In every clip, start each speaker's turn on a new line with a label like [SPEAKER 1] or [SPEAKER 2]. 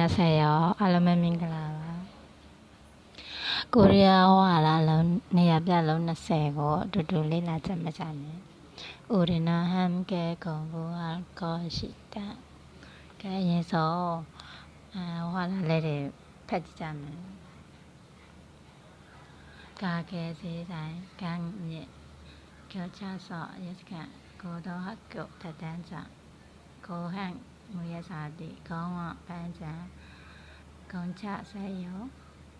[SPEAKER 1] 20ရောအားလုံးပဲမင်္ဂလာပါကိုရီးယားဝါလာလုံးနေရာပြလုံး20ကိုအတူတူလေ့လာချက်မှတ်ကြမယ်။ဦးရနာဟမ်ကဲကုံဘူဟာကောရှိတာကဲရင်စောဝါလာလေးတွေဖတ်ကြည့်ကြမယ်။ကာကဲစီတိုင်းကန်းမြစ်ကျော်ချဆော့ရစကကိုတော့ဟကုတ်တတန်းကြကိုဟန်မူရစာတိခေါင်းဝပန်းချံကုံချဆက်ရော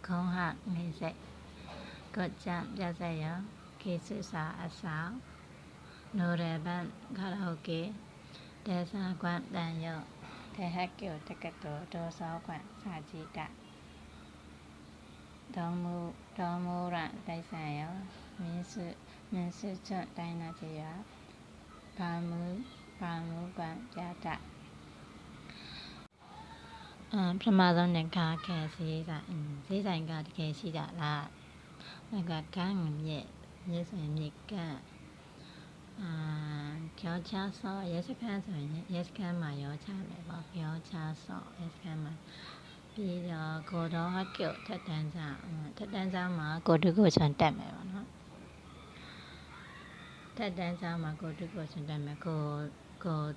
[SPEAKER 1] ခေါင်းဟနေစိတ်ကိုကြံပြဆက်ရောကေစုစာအဆောက်နိုရဘန်ခါရာအိုကေဒေသကွမ်တန်ရောတေဟက်ကျိုတက္ကသိုလ်ဒေါ်စောကွမ်စာကြည့်တာဒေါ်မူရတိုက်ဆိုင်ရောမင်းစုချွတ်တိုင်းနာကြီးရောဘာမူကွမ်ပြတာပထမဆုံးနဲ့ကားခဲဈေးဆိုင်ကတကယ်ရှိတာလားနောက်ကကန်းမြစ်ဆိုရင်မြစ်ကန်းကျော်ချဆော့ရဲစခန်းဆိုရင်ရဲစခန်းမှာရောချမယ်ပေါ့ကျော်ချဆော့ရဲစခန်းမှာပြီးတော့ကိုတော့ဟကုတ်ထက်တန်းကျောင်းမှာကိုတုကိုချွန်တက်မယ်ပေါ့နော်ထက်တန်းကျောင်းမှာကိုတုကိုချွန်တက်မယ်ကို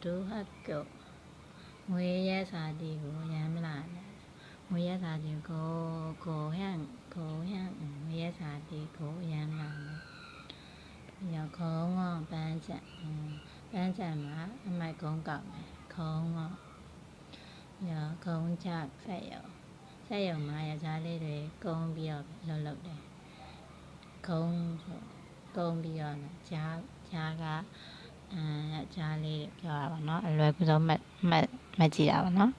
[SPEAKER 1] တုဟကုတ်ငွေရဲစာတီကိုရမ်းမလားငွေရဲစာတီကိုဟန်ငွေရဲစာတီကိုရမ်းမလားရောခေါင်းဝပန်းချံမှာအမိုက်ကုန်းကောက်မယ်ခေါင်းဝရောကုန်းချဆက်ရုံမှာရကြလေးတွေကုန်းပြီးတော့လှုပ်တယ်ကုန်းပြီးတော့ကြားကကြားလေးပြောတာပါเนาะအလွယ်ကူဆုံးမှတ်ကြည့်တာပါเนาะ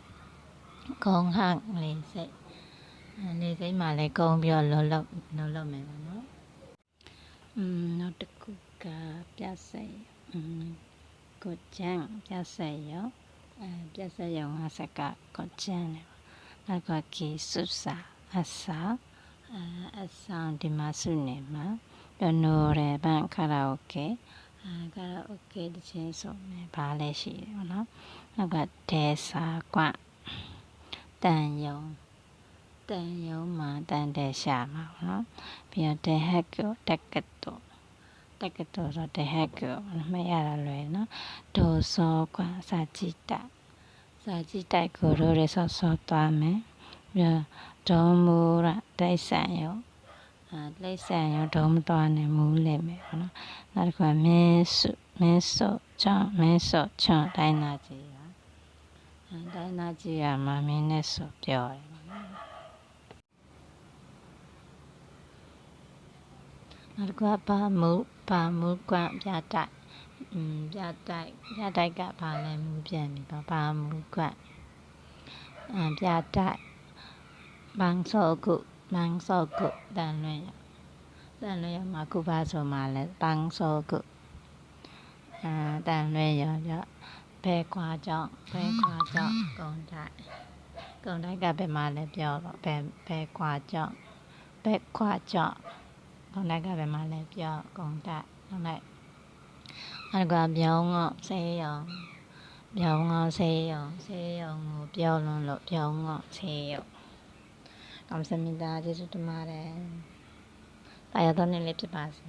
[SPEAKER 1] ကုန်းဟန့်လေးစိတ်မှာလည်းကုန်းပြီးတော့လှုပ်မယ်ပါเนาะနောက်တစ်ခုကပြဆက်ကိုကျန်းပြဆက်ရောပြဆက်ရောငါစကကိုကျန်းလေနောက်ကကေစုစာအဆောင်ဒီမှာစုနေမှာနိုရဘန်ခါရာအိုကေတချင်းဆိုမယ်ဘာလဲရှိတယ်ပေါ့နော်နောက်ကဒေစာကွတန်ယုံမှာတန်တဲ့ရှာမှာပေါ့နော်ပြီးတော့တေဟက်ကိုတက္ကသိုလ်တော့တေဟက်ကိုမရတာလွယ်နော်ဒိုစောကွစာကြည့်တိုက်ကိုရိုးရဲဆော့သွားမယ်ပြီးတော့ဒေါ်မူရတိုက်ဆိုင်ရောဒေါ်မသွားနဲ့မူးလဲမယ်ပေါ့နော်နောက်တစ်ခါမင်းစုချွန်တိုင်းနာကြီးရမှာမင်းနဲ့ဆိုပြောတယ်နောက်တစ်ခါဘာမူကွမ်ပြတိုက်ကဘာလဲမူပြန်ပြီပေါ့ဘာမူကွမ်ပြတိုက်ဘန်းစောကုတန်လွင်ရမှာခုပါဆိုမှလဲဘန်းစောကုတန်လွင်ရဘဲခွာကြောင့်ဂုံတိုက်ကဘယ်မှာလဲပြောတော့ဘဲခွာကြောင့်ဂုံတိုက်ကဘယ်မှာလဲပြောဂုံတိုက်ဟုတ်လိုက်အဲ့ဒါကပြောင်းငေါဆေးရုံကိုပြောလွန်းလို့ပြောင်းငေါဆေးရုံ감사합니다ကျေးဇူးတင်ပါတယ်တာယာတော်နေ့လေးဖြစ်ပါစေ